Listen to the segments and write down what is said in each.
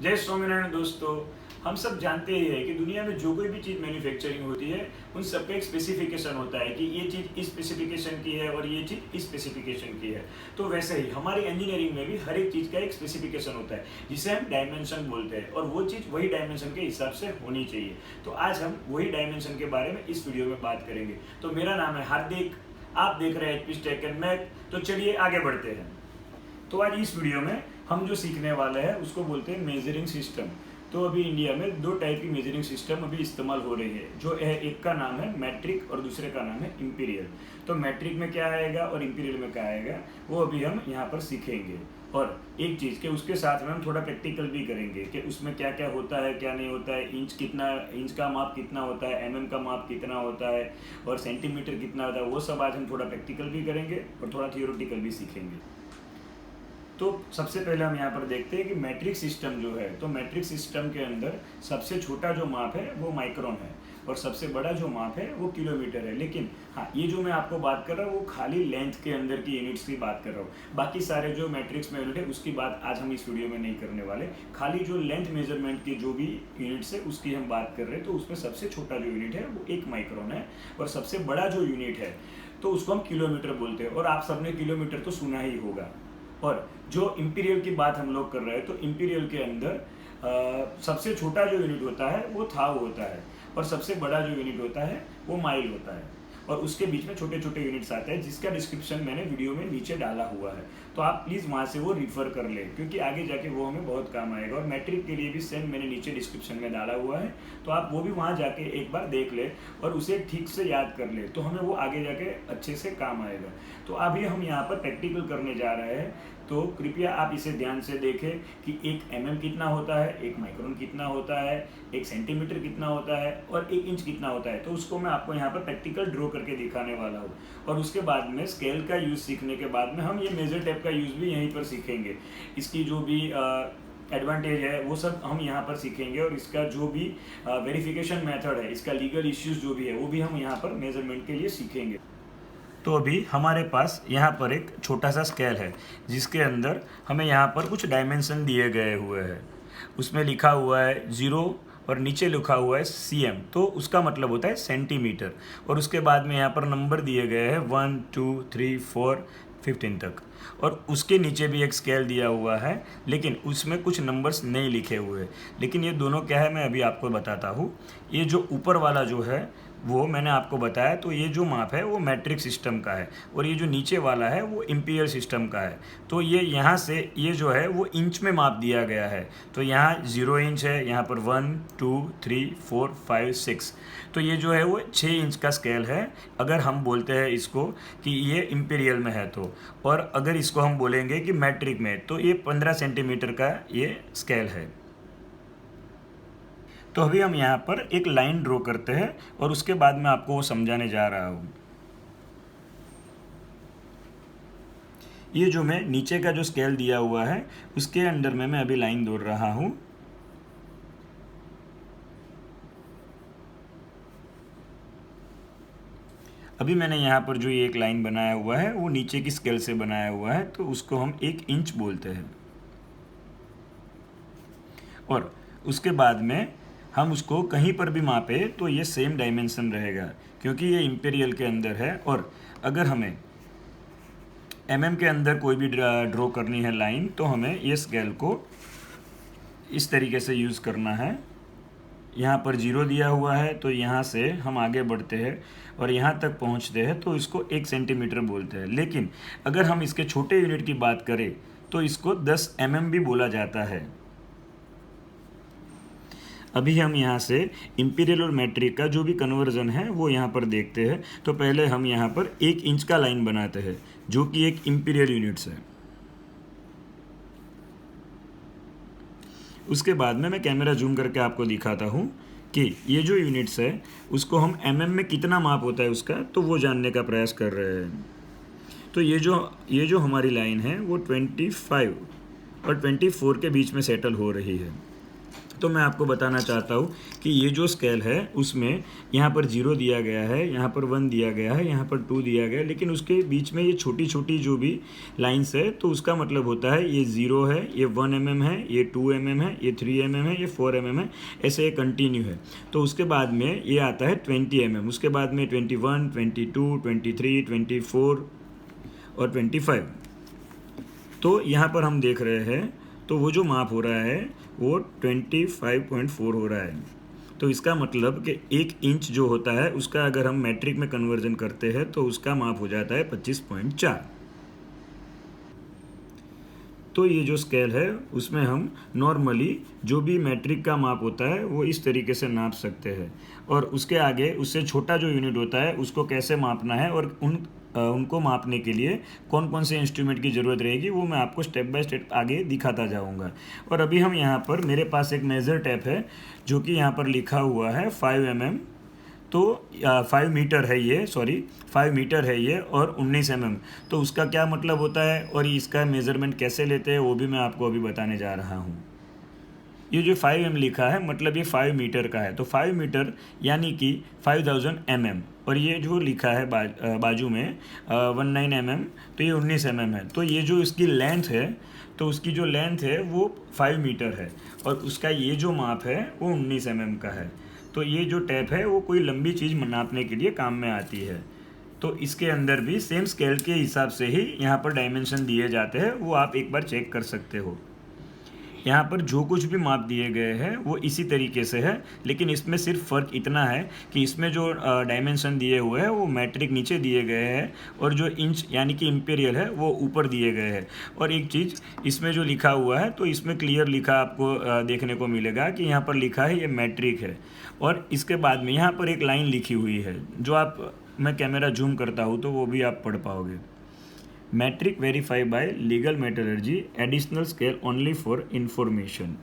जय स्वामीनारायण दोस्तों। हम सब जानते ही है कि दुनिया में जो कोई भी चीज़ मैन्युफैक्चरिंग होती है उन सब का एक स्पेसिफिकेशन होता है कि ये चीज़ इस स्पेसिफिकेशन की है और ये चीज़ इस स्पेसिफिकेशन की है। तो वैसे ही हमारी इंजीनियरिंग में भी हर एक चीज़ का एक स्पेसिफिकेशन होता है जिसे हम डायमेंशन बोलते हैं, और वो चीज़ वही डायमेंशन के हिसाब से होनी चाहिए। तो आज हम वही डायमेंशन के बारे में इस वीडियो में बात करेंगे। तो मेरा नाम है हार्दिक, आप देख रहे हैं एचपी टेक एंड मैथ। तो चलिए आगे बढ़ते हैं। तो आज इस वीडियो में हम जो सीखने वाले हैं उसको बोलते हैं मेजरिंग सिस्टम। तो अभी इंडिया में दो टाइप की मेजरिंग सिस्टम अभी इस्तेमाल हो रही है, जो है एक का नाम है मैट्रिक और दूसरे का नाम है इंपीरियल। तो मैट्रिक में क्या आएगा और इंपीरियल में क्या आएगा वो अभी हम यहाँ पर सीखेंगे। और एक चीज़ के उसके साथ में हम थोड़ा प्रैक्टिकल भी करेंगे कि उसमें क्या क्या होता है क्या नहीं होता है, इंच का माप कितना होता है, एमएम का माप कितना होता है और सेंटीमीटर कितना होता है, वो सब आज हम थोड़ा प्रैक्टिकल भी करेंगे और थोड़ा थियोरेटिकल भी सीखेंगे। तो सबसे पहले हम यहाँ पर देखते हैं कि मैट्रिक सिस्टम जो है, तो मैट्रिक सिस्टम के अंदर सबसे छोटा जो माप है वो माइक्रोन है और सबसे बड़ा जो माप है वो किलोमीटर है। लेकिन हाँ, ये जो मैं आपको बात कर रहा हूँ वो खाली लेंथ के अंदर की यूनिट्स की बात कर रहा हूँ। बाकी सारे जो मैट्रिक्स में यूनिट है उसकी बात आज हम इस वीडियो में नहीं करने वाले। खाली जो लेंथ मेजरमेंट की जो भी यूनिट्स है उसकी हम बात कर रहे हैं। तो उसमें सबसे छोटा जो यूनिट है वो 1 माइक्रोन है और सबसे बड़ा जो यूनिट है तो उसको हम किलोमीटर बोलते हैं। और आप सबने किलोमीटर तो सुना ही होगा। और जो इंपीरियल की बात हम लोग कर रहे हैं तो इंपीरियल के अंदर सबसे छोटा जो यूनिट होता है वो थाव होता है और सबसे बड़ा जो यूनिट होता है वो माइल होता है। और उसके बीच में छोटे छोटे यूनिट्स आते हैं जिसका डिस्क्रिप्शन मैंने वीडियो में नीचे डाला हुआ है। तो आप प्लीज़ वहाँ से वो रिफ़र कर लें क्योंकि आगे जाके वो हमें बहुत काम आएगा। और मैट्रिक के लिए भी सेम मैंने नीचे डिस्क्रिप्शन में डाला हुआ है, तो आप वो भी वहाँ जाके एक बार देख लें और उसे ठीक से याद कर लें, तो हमें वो आगे जाके अच्छे से काम आएगा। तो अभी हम यहाँ पर प्रैक्टिकल करने जा रहे हैं। तो कृपया आप इसे ध्यान से देखें कि 1 mm कितना होता है, 1 माइक्रोन कितना होता है, 1 सेंटीमीटर कितना होता है और 1 इंच कितना होता है। तो उसको मैं आपको यहाँ पर प्रैक्टिकल ड्रॉ करके दिखाने वाला हूँ। और उसके बाद में स्केल का यूज़ सीखने के बाद में हम ये मेजर टेप का यूज़ भी यहीं पर सीखेंगे। इसकी जो भी एडवांटेज है वो सब हम यहाँ पर सीखेंगे और इसका जो भी वेरिफिकेशन मेथड है, इसका लीगल इश्यूज जो भी है वो भी हम यहाँ पर मेजरमेंट के लिए सीखेंगे। तो अभी हमारे पास यहाँ पर एक छोटा सा स्केल है जिसके अंदर हमें यहाँ पर कुछ डायमेंशन दिए गए हुए हैं। उसमें लिखा हुआ है 0 और नीचे लिखा हुआ है cm, तो उसका मतलब होता है सेंटीमीटर। और उसके बाद में यहाँ पर नंबर दिए गए हैं 1 2 3 4 15 तक। और उसके नीचे भी एक स्केल दिया हुआ है लेकिन उसमें कुछ नंबर्स नहीं लिखे हुए। लेकिन ये दोनों क्या है मैं अभी आपको बताता हूँ। ये जो ऊपर वाला जो है वो मैंने आपको बताया, तो ये जो माप है वो मैट्रिक सिस्टम का है और ये जो नीचे वाला है वो इंपीरियल सिस्टम का है। तो ये यहाँ से ये जो है वो इंच में माप दिया गया है। तो यहाँ 0 इंच है, यहाँ पर 1 2 3 4 5 6। तो ये जो है वो 6 इंच का स्केल है अगर हम बोलते हैं इसको कि ये इंपीरियल में है तो। और अगर इसको हम बोलेंगे कि मैट्रिक में तो ये 15 सेंटीमीटर का ये स्केल है। तो अभी हम यहाँ पर एक लाइन ड्रॉ करते हैं और उसके बाद मैं आपको वो समझाने जा रहा हूँ। ये जो मैं नीचे का जो स्केल दिया हुआ है उसके अंदर में मैं अभी लाइन दौड़ रहा हूँ। अभी मैंने यहाँ पर जो ये एक लाइन बनाया हुआ है वो नीचे की स्केल से बनाया हुआ है, तो उसको हम 1 इंच बोलते हैं। और उसके बाद में हम उसको कहीं पर भी मापे तो ये सेम डायमेंशन रहेगा क्योंकि ये इंपीरियल के अंदर है। और अगर हमें एमएम के अंदर कोई भी ड्रॉ करनी है लाइन तो हमें ये स्केल को इस तरीके से यूज़ करना है। यहाँ पर 0 दिया हुआ है तो यहाँ से हम आगे बढ़ते हैं और यहाँ तक पहुँचते हैं तो इसको 1 सेंटीमीटर बोलते हैं। लेकिन अगर हम इसके छोटे यूनिट की बात करें तो इसको 10 mm भी बोला जाता है। अभी हम यहाँ से इंपीरियल और मैट्रिक का जो भी कन्वर्जन है वो यहाँ पर देखते हैं। तो पहले हम यहाँ पर 1 इंच का लाइन बनाते हैं जो कि एक इंपीरियल यूनिट्स है। उसके बाद में मैं कैमरा जूम करके आपको दिखाता हूँ कि ये जो यूनिट्स है उसको हम एमएम में कितना माप होता है उसका, तो वो जानने का प्रयास कर रहे हैं। तो ये जो हमारी लाइन है वो 25 और 24 के बीच में सेटल हो रही है। तो मैं आपको बताना चाहता हूँ कि ये जो स्केल है उसमें यहाँ पर 0 दिया गया है, यहाँ पर 1 दिया गया है, यहाँ पर 2 दिया गया है, लेकिन उसके बीच में ये छोटी छोटी जो भी लाइंस है तो उसका मतलब होता है ये 0 है, ये 1 mm है, ये 2 mm है, ये 3 mm है, ये 4 mm है, ऐसे ये कंटिन्यू है। तो उसके बाद में ये आता है 20 mm, उसके बाद में 21, 22, 23, 24 और 25। तो यहाँ पर हम देख रहे हैं तो वो जो माप हो रहा है वो 25.4 हो रहा है। तो इसका मतलब कि 1 इंच जो होता है उसका अगर हम मैट्रिक में कन्वर्जन करते हैं तो उसका माप हो जाता है 25.4। तो ये जो स्केल है उसमें हम नॉर्मली जो भी मैट्रिक का माप होता है वो इस तरीके से नाप सकते हैं, और उसके आगे उससे छोटा जो यूनिट होता है उसको कैसे मापना है और उनको मापने के लिए कौन कौन से इंस्ट्रूमेंट की ज़रूरत रहेगी वो मैं आपको स्टेप बाय स्टेप आगे दिखाता जाऊंगा। और अभी हम यहाँ पर, मेरे पास एक मेज़र टेप है जो कि यहाँ पर लिखा हुआ है 5 mm, तो 5 मीटर है ये, 5 मीटर है ये, और 19 mm। तो उसका क्या मतलब होता है और इसका मेज़रमेंट कैसे लेते हैं वो भी मैं आपको अभी बताने जा रहा हूँ। ये जो 5 mm लिखा है मतलब ये 5 मीटर का है, तो 5 मीटर यानी कि 5000 mm, और ये जो लिखा है बाजू में 19 mm, तो ये 19 mm है। तो ये जो इसकी लेंथ है, तो उसकी जो लेंथ है वो 5 मीटर है, और उसका ये जो माप है वो 19 mm का है। तो ये जो टेप है वो कोई लंबी चीज़ नापने के लिए काम में आती है। तो इसके अंदर भी सेम स्केल के हिसाब से ही यहाँ पर डायमेंशन दिए जाते हैं, वो आप एक बार चेक कर सकते हो। यहाँ पर जो कुछ भी माप दिए गए हैं वो इसी तरीके से है, लेकिन इसमें सिर्फ फ़र्क इतना है कि इसमें जो डायमेंशन दिए हुए हैं वो मैट्रिक नीचे दिए गए हैं, और जो इंच यानी कि इंपीरियल है वो ऊपर दिए गए हैं। और एक चीज़ इसमें जो लिखा हुआ है तो इसमें क्लियर लिखा आपको देखने को मिलेगा कि यहाँ पर लिखा है ये मैट्रिक है, और इसके बाद में यहाँ पर एक लाइन लिखी हुई है जो आप, मैं कैमरा जूम करता हूँ तो वो भी आप पढ़ पाओगे। Metric verify by legal metallurgy, additional scale only for information.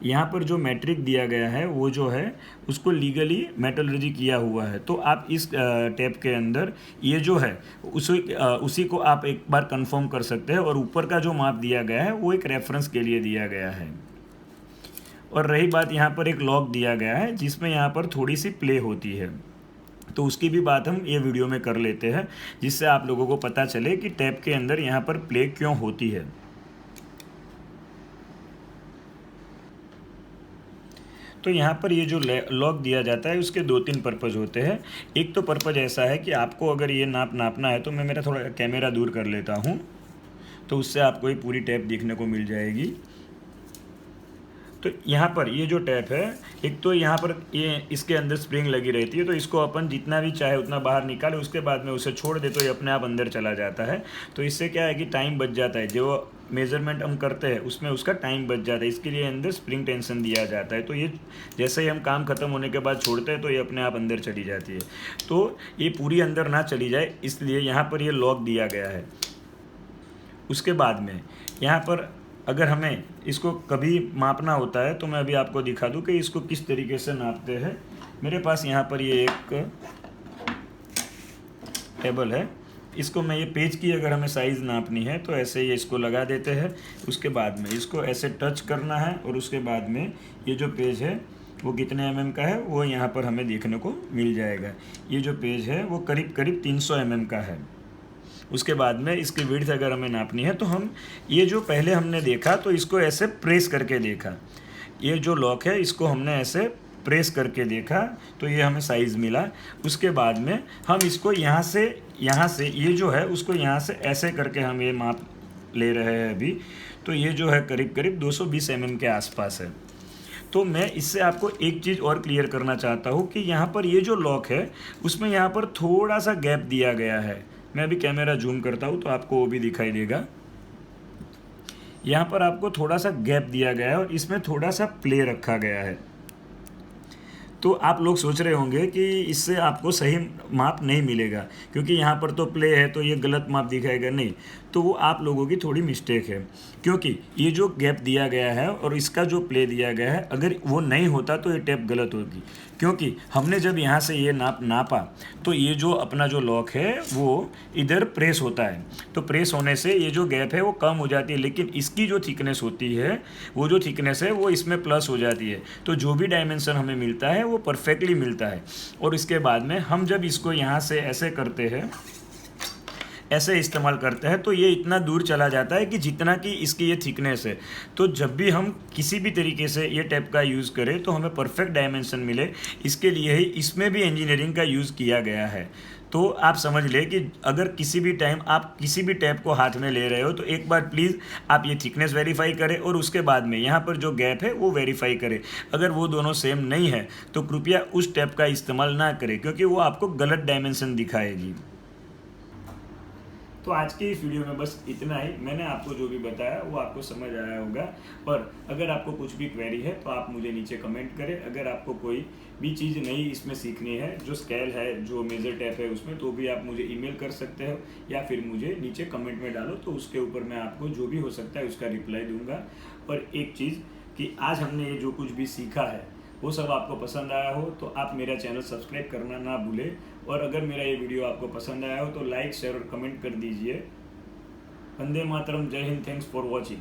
यहाँ पर जो मैट्रिक दिया गया है वो जो है उसको लीगली मेटलर्जी किया हुआ है। तो आप इस टैब के अंदर ये जो है उसी को आप एक बार कंफर्म कर सकते हैं, और ऊपर का जो माप दिया गया है वो एक रेफरेंस के लिए दिया गया है। और रही बात, यहाँ पर एक लॉक दिया गया है जिसमें यहाँ पर थोड़ी सी प्ले होती है, तो उसकी भी बात हम ये वीडियो में कर लेते हैं, जिससे आप लोगों को पता चले कि टैप के अंदर यहाँ पर प्ले क्यों होती है। तो यहाँ पर ये जो लॉक दिया जाता है उसके 2-3 पर्पज़ होते हैं। एक तो पर्पज़ ऐसा है कि आपको अगर ये नापना है, तो मैं मेरा थोड़ा कैमरा दूर कर लेता हूँ तो उससे आपको ये पूरी टैप देखने को मिल जाएगी। तो यहाँ पर ये जो टैप है, एक तो यहाँ पर ये इसके अंदर स्प्रिंग लगी रहती है, तो इसको अपन जितना भी चाहे उतना बाहर निकाले, उसके बाद में उसे छोड़ दे तो ये अपने आप अंदर चला जाता है। तो इससे क्या है कि टाइम बच जाता है, जो मेज़रमेंट हम करते हैं उसमें उसका टाइम बच जाता है, इसके लिए अंदर स्प्रिंग टेंशन दिया जाता है। तो ये जैसे ही हम काम ख़त्म होने के बाद छोड़ते हैं तो ये अपने आप अंदर चली जाती है। तो ये पूरी अंदर ना चली जाए इसलिए यहाँ पर ये लॉक दिया गया है। उसके बाद में यहाँ पर अगर हमें इसको कभी मापना होता है तो मैं अभी आपको दिखा दूं कि इसको किस तरीके से नापते हैं। मेरे पास यहाँ पर ये एक टेबल है, इसको मैं ये पेज की अगर हमें साइज़ नापनी है तो ऐसे ही इसको लगा देते हैं। उसके बाद में इसको ऐसे टच करना है, और उसके बाद में ये जो पेज है वो कितने mm का है वो यहाँ पर हमें देखने को मिल जाएगा। ये जो पेज है वो करीब करीब 300 mm का है। उसके बाद में इसकी विड्थ अगर हमें नापनी है तो हम ये जो पहले हमने देखा तो इसको ऐसे प्रेस करके देखा, ये जो लॉक है इसको हमने ऐसे प्रेस करके देखा तो ये हमें साइज़ मिला। उसके बाद में हम इसको यहाँ से ये जो है उसको यहाँ से ऐसे करके हम ये माप ले रहे हैं अभी, तो ये जो है करीब करीब 220 mm के आसपास है। तो मैं इससे आपको एक चीज़ और क्लियर करना चाहता हूँ कि यहाँ पर ये जो लॉक है उसमें यहाँ पर थोड़ा सा गैप दिया गया है। मैं अभी कैमरा जूम करता हूँ तो आपको वो भी दिखाई देगा। यहाँ पर आपको थोड़ा सा गैप दिया गया है और इसमें थोड़ा सा प्ले रखा गया है। तो आप लोग सोच रहे होंगे कि इससे आपको सही माप नहीं मिलेगा, क्योंकि यहाँ पर तो प्ले है तो ये गलत माप दिखाएगा। नहीं, तो वो आप लोगों की थोड़ी मिस्टेक है, क्योंकि ये जो गैप दिया गया है और इसका जो प्ले दिया गया है, अगर वो नहीं होता तो ये टेप गलत होगी, क्योंकि हमने जब यहाँ से ये नापा तो ये जो अपना जो लॉक है वो इधर प्रेस होता है, तो प्रेस होने से ये जो गैप है वो कम हो जाती है, लेकिन इसकी जो थिकनेस होती है, वो जो थिकनेस है वो इसमें प्लस हो जाती है, तो जो भी डायमेंशन हमें मिलता है वो परफेक्टली मिलता है। और इसके बाद में हम जब इसको यहाँ से ऐसे करते हैं, ऐसे इस्तेमाल करते हैं, तो ये इतना दूर चला जाता है कि जितना कि इसकी ये थिकनेस है। तो जब भी हम किसी भी तरीके से ये टैप का यूज़ करें तो हमें परफेक्ट डायमेंशन मिले, इसके लिए ही इसमें भी इंजीनियरिंग का यूज़ किया गया है। तो आप समझ लें कि अगर किसी भी टाइम आप किसी भी टैप को हाथ में ले रहे हो तो एक बार प्लीज़ आप ये थिकनेस वेरीफाई करें और उसके बाद में यहाँ पर जो गैप है वो वेरीफाई करें। अगर वो दोनों सेम नहीं है तो कृपया उस टैप का इस्तेमाल ना करें, क्योंकि वो आपको गलत डायमेंशन दिखाएगी। तो आज की इस वीडियो में बस इतना ही। मैंने आपको जो भी बताया वो आपको समझ आया होगा, और अगर आपको कुछ भी क्वेरी है तो आप मुझे नीचे कमेंट करें। अगर आपको कोई भी चीज़ नई इसमें सीखनी है, जो स्केल है, जो मेजर टैप है उसमें, तो भी आप मुझे ईमेल कर सकते हो या फिर मुझे नीचे कमेंट में डालो, तो उसके ऊपर मैं आपको जो भी हो सकता है उसका रिप्लाई दूंगा। और एक चीज़ कि आज हमने ये जो कुछ भी सीखा है वो सब आपको पसंद आया हो तो आप मेरा चैनल सब्सक्राइब करना ना भूलें, और अगर मेरा ये वीडियो आपको पसंद आया हो तो लाइक, शेयर और कमेंट कर दीजिए। वंदे मातरम, जय हिंद, थैंक्स फॉर वॉचिंग।